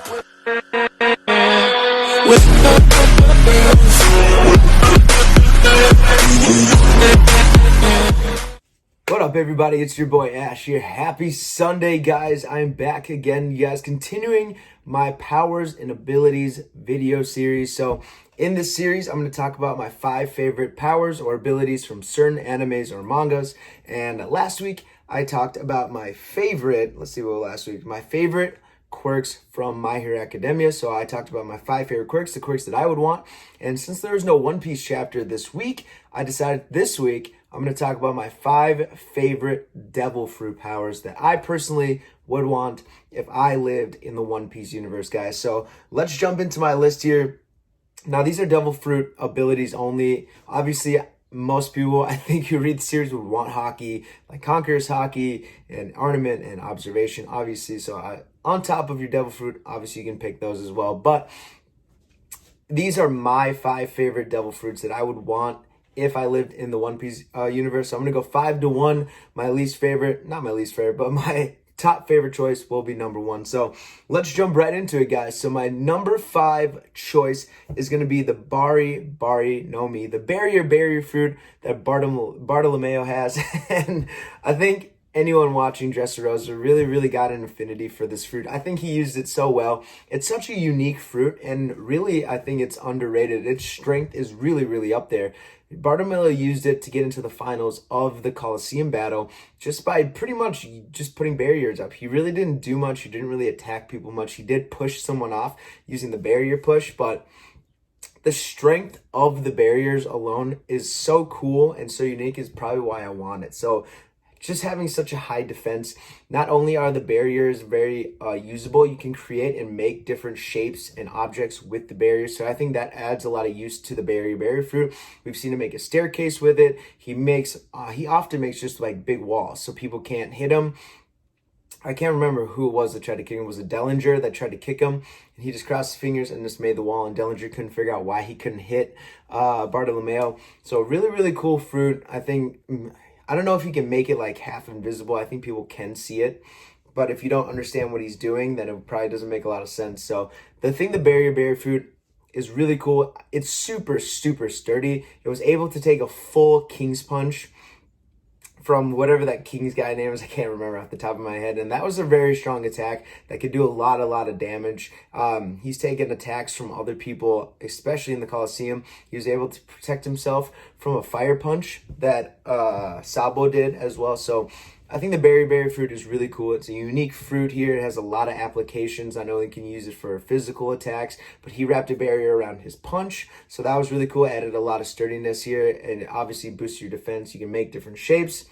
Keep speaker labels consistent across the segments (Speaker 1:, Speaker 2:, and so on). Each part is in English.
Speaker 1: What up, everybody? It's your boy Ash here. Happy Sunday, guys. I'm back again, you guys, continuing my powers and abilities video series. So in this series, I'm going to talk about my 5 favorite powers or abilities from certain animes or mangas. And last week, I talked about my favorite, my favorite quirks from My Hero Academia. So I talked about my 5 favorite quirks, the quirks that I would want. And since there was no One Piece chapter this week, I decided this week I'm going to talk about my 5 favorite devil fruit powers that I personally would want if I lived in the One Piece universe, guys. So let's jump into my list here. Now, these are devil fruit abilities only. Obviously, most people, I think, who read the series would want Haki, like Conqueror's Haki and Ornament and Observation, obviously. So on top of your devil fruit, obviously you can pick those as well. But these are my 5 favorite devil fruits that I would want if I lived in the One Piece universe. So I'm going to go 5 to 1. My least favorite, not my least favorite, but my top favorite choice will be number 1. So let's jump right into it, guys. So my number 5 choice is going to be the Bari no Mi, the barrier fruit that Bartolomeo has. And I think anyone watching Dressrosa really got an affinity for this fruit. I think he used it so well. It's such a unique fruit, and really I think it's underrated. Its strength is really up there. Bartolomeo used it to get into the finals of the Colosseum battle just by pretty much just putting barriers up. He really didn't do much. He didn't really attack people much. He did push someone off using the barrier push, but the strength of the barriers alone is so cool and so unique is probably why I want it. So just having such a high defense, not only are the barriers very usable, you can create and make different shapes and objects with the barriers. So I think that adds a lot of use to the barrier fruit. We've seen him make a staircase with it. He often makes just like big walls so people can't hit him. I can't remember who it was that tried to kick him. Was it Dellinger that tried to kick him? And he just crossed his fingers and just made the wall, and Dellinger couldn't figure out why he couldn't hit Bartolomeo. So really cool fruit. I don't know if he can make it like half invisible. I think people can see it. But if you don't understand what he's doing, then it probably doesn't make a lot of sense. So the barrier fruit is really cool. It's super sturdy. It was able to take a full King's Punch from whatever that King's guy name is. I can't remember off the top of my head. And that was a very strong attack that could do a lot of damage. He's taken attacks from other people, especially in the Colosseum. He was able to protect himself from a fire punch that Sabo did as well. So I think the barrier fruit is really cool. It's a unique fruit here. It has a lot of applications. I know he can use it for physical attacks, but he wrapped a barrier around his punch. So that was really cool. It added a lot of sturdiness here, and it obviously boosts your defense. You can make different shapes.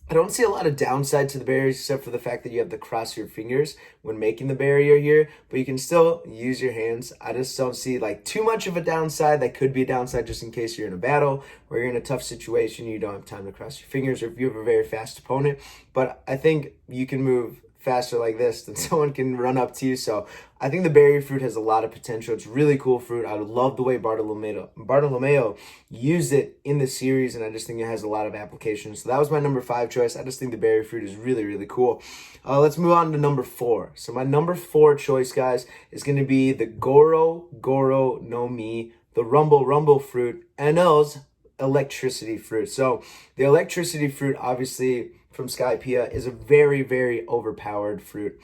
Speaker 1: I don't see a lot of downside to the barriers except for the fact that you have to cross your fingers when making the barrier here, but you can still use your hands. I just don't see like too much of a downside. That could be a downside just in case you're in a battle or you're in a tough situation, you don't have time to cross your fingers, or if you have a very fast opponent. But I think you can move faster like this than someone can run up to you. So I think the barrier fruit has a lot of potential. It's really cool fruit. I love the way Bartolomeo used it in the series, and I just think it has a lot of applications. So that was my number 5 choice. I just think the barrier fruit is really cool. Let's move on to number 4. So my number 4 choice, guys, is going to be the Goro no Mi, the Rumble fruit, NL's electricity fruit. So the electricity fruit, obviously from Skypiea, is a very overpowered fruit,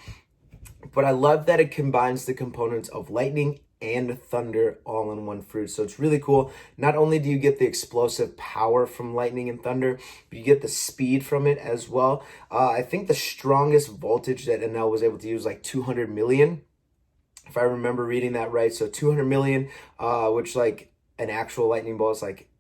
Speaker 1: but I love that it combines the components of lightning and thunder all in one fruit. So it's really cool. Not only do you get the explosive power from lightning and thunder, but you get the speed from it as well. I think the strongest voltage that NL was able to use like 200 million, if I remember reading that right. So 200 million, which like an actual lightning bolt is like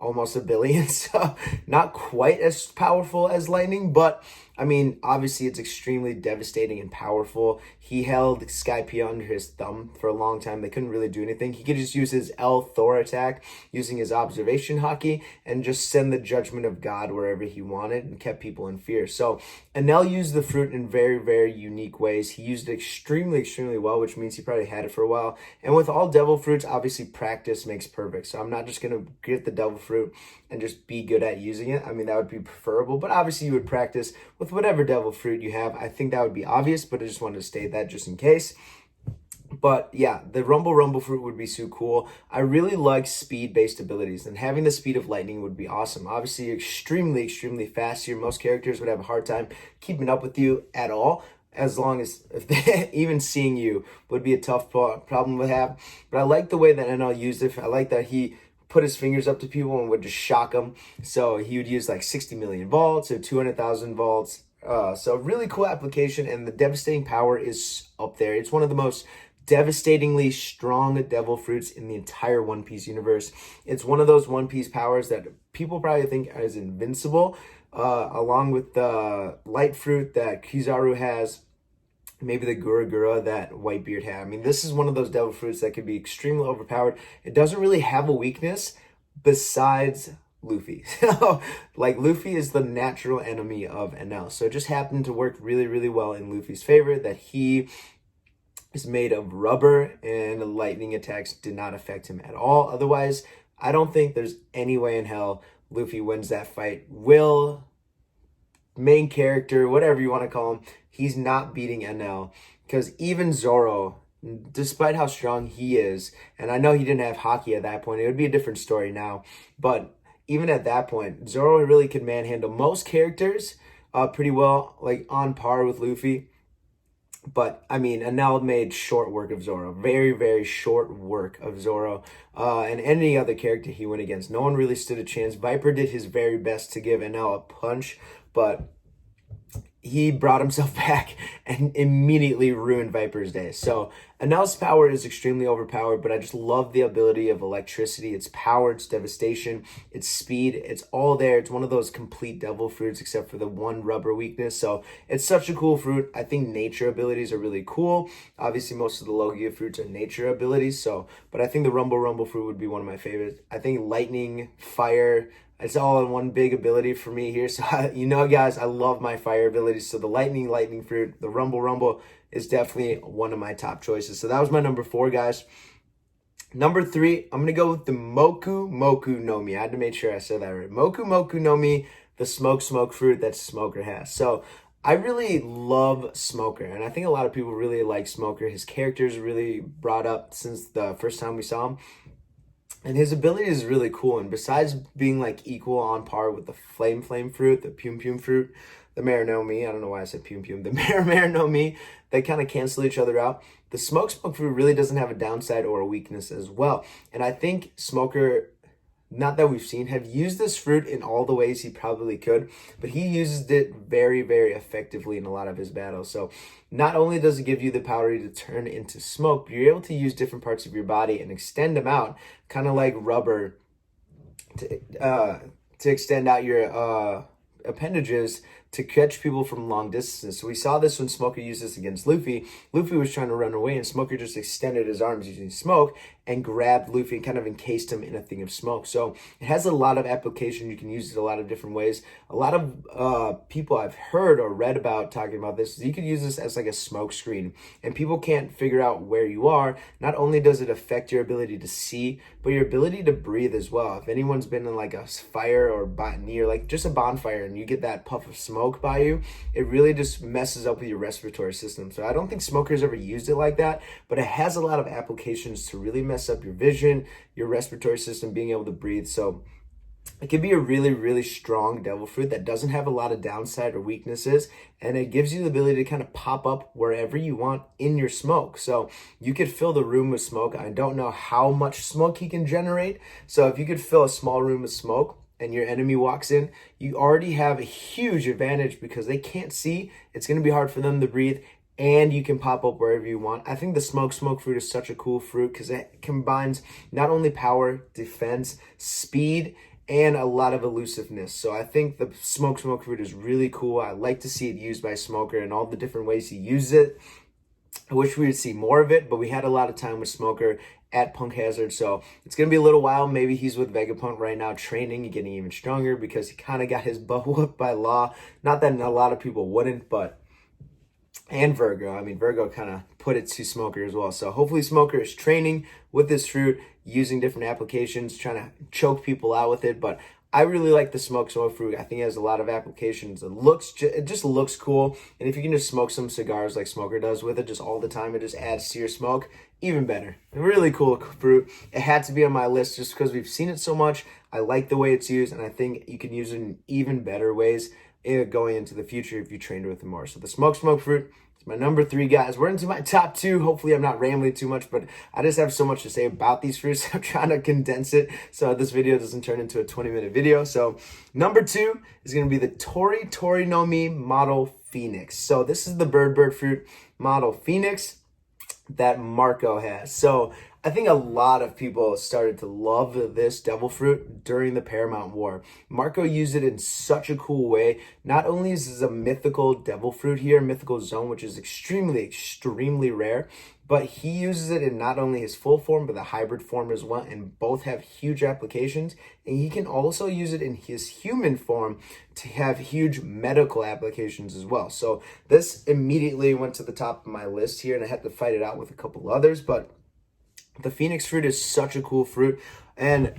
Speaker 1: almost a billion. So not quite as powerful as lightning, but I mean, obviously it's extremely devastating and powerful. He held Skypiea under his thumb for a long time. They couldn't really do anything. He could just use his L Thor attack using his observation Haki and just send the judgment of God wherever he wanted and kept people in fear. So Enel used the fruit in very unique ways. He used it extremely well, which means he probably had it for a while. And with all devil fruits, obviously practice makes perfect. So I'm not just going to get the devil fruit and just be good at using it. I mean, that would be preferable, but obviously you would practice with with whatever devil fruit you have. I think that would be obvious, but I just wanted to state that just in case. But yeah, the Rumble fruit would be so cool. I really like speed-based abilities, and having the speed of lightning would be awesome. Obviously, you're extremely fast here. Most characters would have a hard time keeping up with you at all, as long as if they, even seeing you would be a tough problem to have. But I like the way that NL used it. I like that he put his fingers up to people and would just shock them. So he would use like 60 million volts or 200,000 volts. So really cool application, and the devastating power is up there. It's one of the most devastatingly strong devil fruits in the entire One Piece universe. It's one of those One Piece powers that people probably think is invincible, along with the light fruit that Kizaru has, maybe the Gura Gura that Whitebeard had. I mean, this is one of those devil fruits that could be extremely overpowered. It doesn't really have a weakness besides Luffy. Like, Luffy is the natural enemy of NL. So it just happened to work really well in Luffy's favor that he is made of rubber and lightning attacks did not affect him at all. Otherwise, I don't think there's any way in hell Luffy wins that fight. Will, main character, whatever you want to call him, he's not beating NL, because even Zoro, despite how strong he is, and I know he didn't have Haki at that point, it would be a different story now, but even at that point, Zoro really could manhandle most characters pretty well, like on par with Luffy. But, I mean, Enel made short work of Zoro. Very short work of Zoro. And any other character he went against. No one really stood a chance. Viper did his very best to give Enel a punch, but he brought himself back and immediately ruined Viper's day. So Enel's power is extremely overpowered, but I just love the ability of electricity. Its power, its devastation, its speed, it's all there. It's one of those complete devil fruits except for the one rubber weakness. So it's such a cool fruit. I think nature abilities are really cool. Obviously, most of the Logia fruits are nature abilities. But I think the Rumble fruit would be one of my favorites. I think lightning, fire, it's all in one big ability for me here. So, you know, guys, I love my fire abilities. So the lightning fruit, the Rumble is definitely one of my top choices. So that was my number 4, guys. Number 3, I'm going to go with the Moku no Mi. I had to make sure I said that right. Moku no Mi, the smoke fruit that Smoker has. So I really love Smoker, and I think a lot of people really like Smoker. His character is really brought up since the first time we saw him. And his ability is really cool. And besides being like equal on par with the flame fruit, the Pum fruit, the Mare no Mi, I don't know why I said Pum, the Mare no Mi, they kind of cancel each other out. The smoke fruit really doesn't have a downside or a weakness as well. And I think Smoker, not that we've seen, have used this fruit in all the ways he probably could, but he uses it very effectively in a lot of his battles. So not only does it give you the power to turn into smoke, but you're able to use different parts of your body and extend them out, kind of like rubber, to extend out your appendages to catch people from long distances. So we saw this when Smoker used this against Luffy. Luffy was trying to run away, and Smoker just extended his arms using smoke and grabbed Luffy and kind of encased him in a thing of smoke. So it has a lot of application. You can use it a lot of different ways. A lot of people I've heard or read about talking about this, you could use this as like a smoke screen, and people can't figure out where you are. Not only does it affect your ability to see, but your ability to breathe as well. If anyone's been in like a fire or near like just a bonfire and you get that puff of smoke by you, it really just messes up with your respiratory system. So I don't think Smoker's ever used it like that, but it has a lot of applications to really mess up your vision, your respiratory system, being able to breathe. So it can be a really strong devil fruit that doesn't have a lot of downside or weaknesses, and it gives you the ability to kind of pop up wherever you want in your smoke. So you could fill the room with smoke. I don't know how much smoke he can generate. So if you could fill a small room with smoke and your enemy walks in, you already have a huge advantage because they can't see. It's going to be hard for them to breathe, and you can pop up wherever you want. I think the smoke fruit is such a cool fruit because it combines not only power, defense, speed, and a lot of elusiveness. So I think the smoke fruit is really cool. I like to see it used by Smoker and all the different ways he uses it. I wish we would see more of it, but we had a lot of time with Smoker at Punk Hazard. So it's going to be a little while. Maybe he's with Vegapunk right now training and getting even stronger because he kind of got his butt whooped by Law. Not that a lot of people wouldn't, but... and Virgo. I mean, Virgo kind of put it to Smoker as well. So hopefully Smoker is training with this fruit, using different applications, trying to choke people out with it. But I really like the smoked smoke fruit. I think it has a lot of applications. It just looks cool. And if you can just smoke some cigars like Smoker does with it just all the time, it just adds to your smoke. Even better. Really cool fruit. It had to be on my list just because we've seen it so much. I like the way it's used, and I think you can use it in even better ways going into the future if you trained with it more. So the smoked smoke fruit is my number 3, guys. We're into my top 2. Hopefully I'm not rambling too much, but I just have so much to say about these fruits. I'm trying to condense it so this video doesn't turn into a 20-minute video. So number 2 is going to be the Tori no Mi Model Phoenix. So this is the bird fruit Model Phoenix that Marco has. So I think a lot of people started to love this devil fruit during the Paramount War. Marco used it in such a cool way. Not only is this a mythical devil fruit here, mythical zone, which is extremely rare, but he uses it in not only his full form, but the hybrid form as well, and both have huge applications. And he can also use it in his human form to have huge medical applications as well. So this immediately went to the top of my list here, and I had to fight it out with a couple others, but the Phoenix fruit is such a cool fruit. And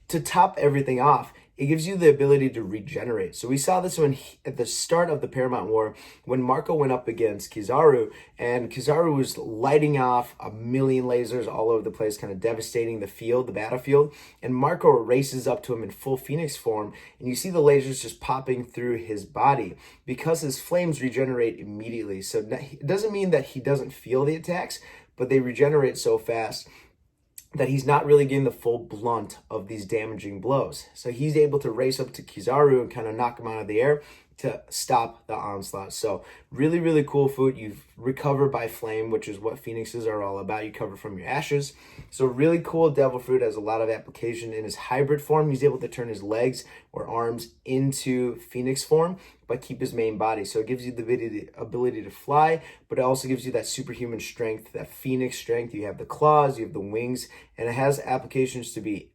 Speaker 1: to top everything off, it gives you the ability to regenerate. So we saw this at the start of the Paramount War, when Marco went up against Kizaru, and Kizaru was lighting off a million lasers all over the place, kind of devastating the battlefield. And Marco races up to him in full Phoenix form, and you see the lasers just popping through his body because his flames regenerate immediately. So it doesn't mean that he doesn't feel the attacks, but they regenerate so fast that he's not really getting the full blunt of these damaging blows. So he's able to race up to Kizaru and kind of knock him out of the air to stop the onslaught. So really cool food. You recover by flame, which is what Phoenixes are all about. You cover from your ashes. So really cool devil fruit, has a lot of application. In his hybrid form, he's able to turn his legs or arms into Phoenix form, but keep his main body. So it gives you the ability to fly, but it also gives you that superhuman strength, that Phoenix strength. You have the claws, you have the wings, and it has applications to be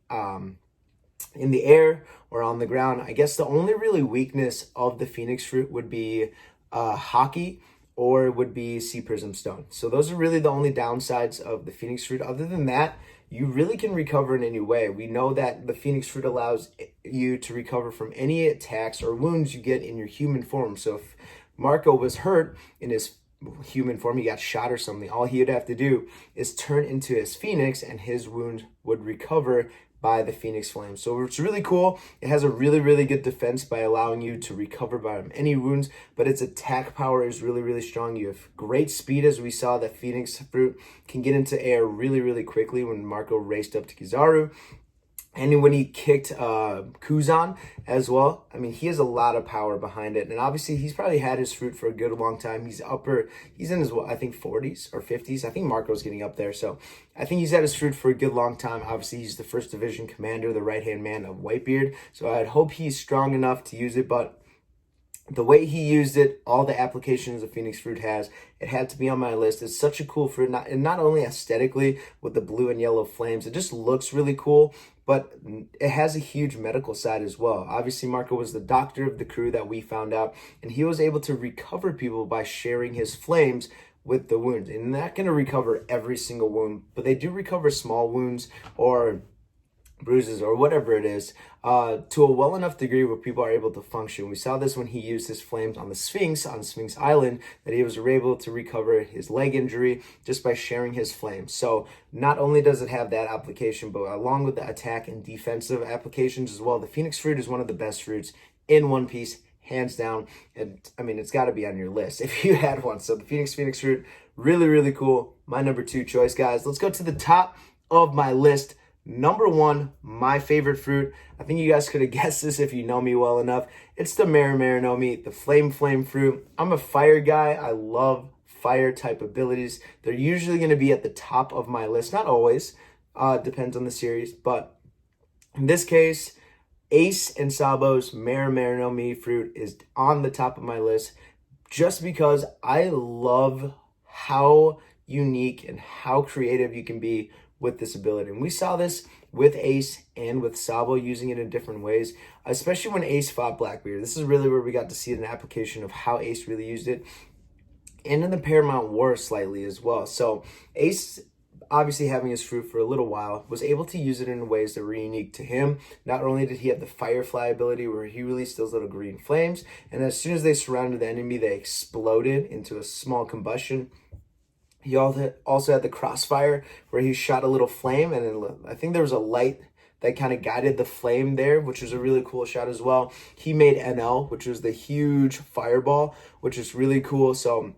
Speaker 1: in the air or on the ground. I guess the only really weakness of the Phoenix fruit would be hockey, or it would be sea prism stone. So those are really the only downsides of the Phoenix fruit. Other than that, you really can recover in any way. We know that the Phoenix fruit allows you to recover from any attacks or wounds you get in your human form. So if Marco was hurt in his human form, he got shot or something, all he would have to do is turn into his Phoenix and his wound would recover by the Phoenix Flame. So it's really cool. It has a really good defense by allowing you to recover by any wounds, but its attack power is really strong. You have great speed, as we saw that Phoenix fruit can get into air really quickly when Marco raced up to Kizaru. And when he kicked Kuzan as well, I mean, he has a lot of power behind it. And obviously, he's probably had his fruit for a good long time. He's in his, I think, 40s or 50s. I think Marco's getting up there. So I think he's had his fruit for a good long time. Obviously, he's the 1st Division commander, the right-hand man of Whitebeard. So I'd hope he's strong enough to use it. But the way he used it, all the applications the Phoenix fruit has, it had to be on my list. It's such a cool fruit, and not only aesthetically with the blue and yellow flames, it just looks really cool, but it has a huge medical side as well. Obviously, Marco was the doctor of the crew that we found out, and he was able to recover people by sharing his flames with the wounds. And they're not going to recover every single wound, but they do recover small wounds or bruises or whatever it is, to a well enough degree where people are able to function. We saw this when he used his flames on the Sphinx, on Sphinx Island, that he was able to recover his leg injury just by sharing his flames. So not only does it have that application, but along with the attack and defensive applications as well, the Phoenix fruit is one of the best fruits in One Piece, hands down. And I mean, it's got to be on your list if you had one. So the Phoenix fruit, really cool. My number 2 choice, guys. Let's go to the top of my list. Number 1, my favorite fruit. I think you guys could have guessed this if you know me well enough. It's the Mare no Mi, the flame fruit. I'm a fire guy. I love fire type abilities. They're usually going to be at the top of my list. Not always. Depends on the series. But in this case, Ace and Sabo's Mare no Mi fruit is on the top of my list just because I love how unique and how creative you can be with this ability. And we saw this with Ace and with Sabo using it in different ways, especially when Ace fought Blackbeard. This is really where we got to see an application of how Ace really used it, and in the Paramount War slightly as well. So Ace, obviously having his fruit for a little while, was able to use it in ways that were unique to him. Not only did he have the firefly ability where he released those little green flames, and as soon as they surrounded the enemy, they exploded into a small combustion. He also had the crossfire where he shot a little flame, and I think there was a light that kind of guided the flame there, which was a really cool shot as well. He made NL, which was the huge fireball, which is really cool. So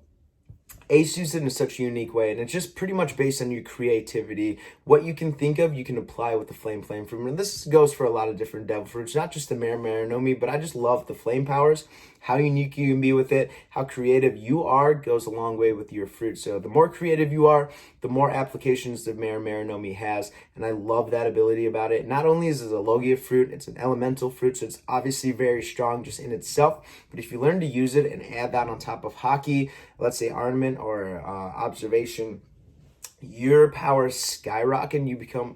Speaker 1: Ace used it in such a unique way, and it's just pretty much based on your creativity. What you can think of, you can apply with the flame fruit. And this goes for a lot of different devil fruits, not just the Maranomi, but I just love the flame powers, how unique you can be with it, how creative you are goes a long way with your fruit. So the more creative you are, the more applications the Maranomi has, and I love that ability about it. Not only is it a Logia fruit, it's an elemental fruit, so it's obviously very strong just in itself, but if you learn to use it and add that on top of hockey, let's say ornament or observation, your power skyrocket, and you become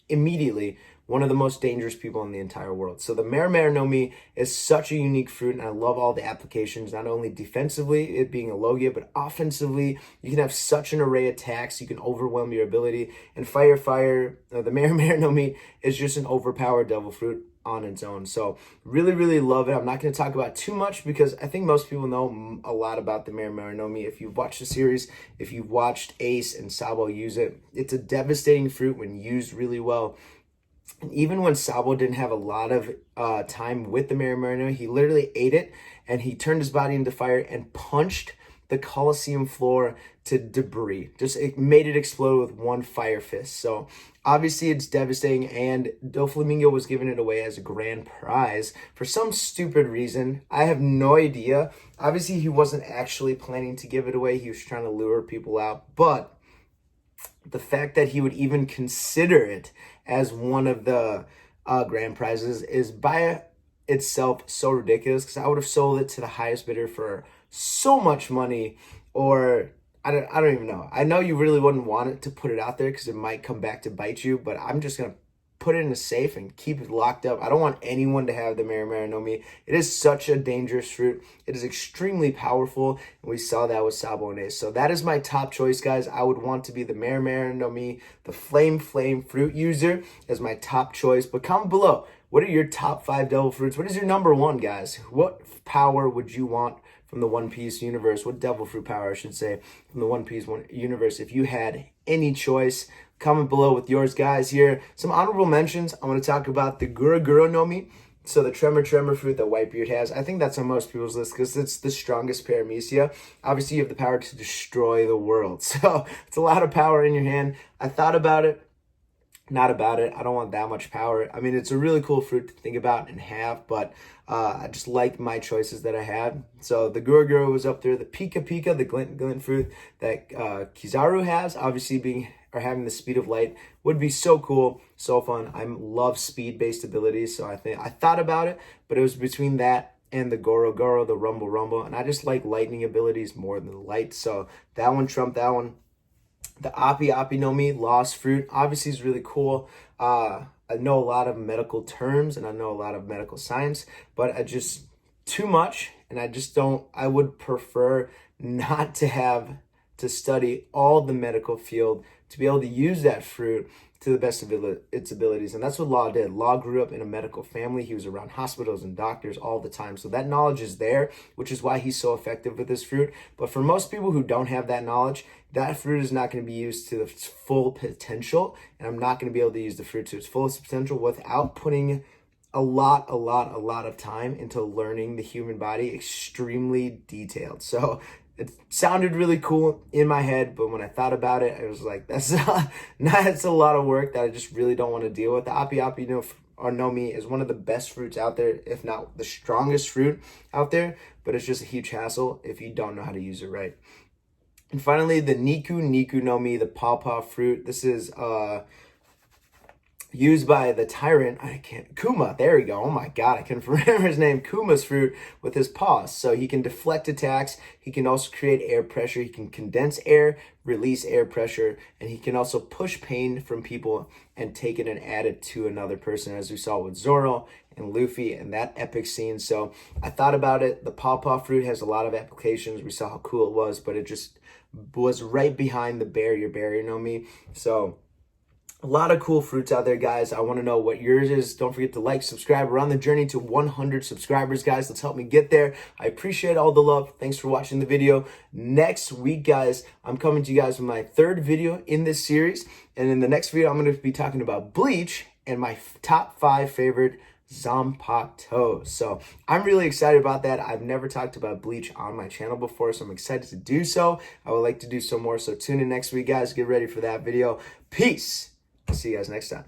Speaker 1: immediately one of the most dangerous people in the entire world. So the Maranomi is such a unique fruit, and I love all the applications, not only defensively, it being a Logia, but offensively. You can have such an array of attacks. You can overwhelm your ability. And the Maranomi is just an overpowered devil fruit on its own. So really love it. I'm not going to talk about too much because I think most people know a lot about the Maranomi. If you've watched the series, if you've watched Ace and Sabo use it, it's a devastating fruit when used really well. And even when Sabo didn't have a lot of time with the Maranomi, he literally ate it and he turned his body into fire and punched the Colosseum floor to debris. It made it explode with one fire fist. So obviously it's devastating, and Doflamingo was giving it away as a grand prize for some stupid reason. I have no idea. Obviously he wasn't actually planning to give it away. He was trying to lure people out, but the fact that he would even consider it as one of the grand prizes is by itself so ridiculous, because I would have sold it to the highest bidder for so much money, or I don't even know. I know you really wouldn't want it to put it out there because it might come back to bite you, but I'm just going to put it in a safe and keep it locked up. I don't want anyone to have the Maranomi. It is such a dangerous fruit. It is extremely powerful, and we saw that with Sabo and Ace. So that is my top choice, guys. I would want to be the Maranomi, the flame fruit user as my top choice. But comment below, what are your top 5 devil fruits? What is your number 1, guys? What power would you want from the One Piece universe? What devil fruit power, I should say, from the One Piece universe if you had any choice? Comment below with yours, guys. Here, some honorable mentions. I want to talk about the Gura Nomi. So the Tremor fruit that Whitebeard has. I think that's on most people's list because it's the strongest paramecia. Obviously, you have the power to destroy the world. So it's a lot of power in your hand. I thought about it. Not about it. I don't want that much power. I mean, it's a really cool fruit to think about and have, but I just like my choices that I had. So the Gura was up there. The Pika, the glint fruit that Kizaru has, obviously having the speed of light would be so cool, so fun. I love speed-based abilities, so I thought about it, but it was between that and the Goro, the Rumble, and I just like lightning abilities more than the light, so that one trumped that one. The Api no Mi, Lost Fruit, obviously is really cool. I know a lot of medical terms and I know a lot of medical science, but I just, too much, and I would prefer not to have to study all the medical field to be able to use that fruit to the best of its abilities. And that's what Law did. Law grew up in a medical family. He was around hospitals and doctors all the time. So that knowledge is there, which is why he's so effective with this fruit. But for most people who don't have that knowledge, that fruit is not going to be used to its full potential. And I'm not going to be able to use the fruit to its fullest potential without putting a lot of time into learning the human body extremely detailed. So it sounded really cool in my head, but when I thought about it, I was like, that's a lot of work that I just really don't want to deal with. The Api no Mi is one of the best fruits out there, if not the strongest fruit out there, but it's just a huge hassle if you don't know how to use it right. And finally, the Niku no Mi, the Pawpaw fruit. This is used by the tyrant, Kuma, there we go. Oh my god, I can't remember his name. Kuma's fruit with his paws. So he can deflect attacks. He can also create air pressure. He can condense air, release air pressure, and he can also push pain from people and take it and add it to another person, as we saw with Zoro and Luffy and that epic scene. So I thought about it. The Pawpaw fruit has a lot of applications. We saw how cool it was, but it just was right behind the berry berry, you know me? So a lot of cool fruits out there, guys. I want to know what yours is. Don't forget to like, subscribe. We're on the journey to 100 subscribers, guys. Let's help me get there. I appreciate all the love. Thanks for watching the video. Next week, guys, I'm coming to you guys with my third video in this series. And in the next video, I'm going to be talking about bleach and my top 5 favorite Zampatos. So I'm really excited about that. I've never talked about bleach on my channel before, so I'm excited to do so. I would like to do so more. So tune in next week, guys. Get ready for that video. Peace. I'll see you guys next time.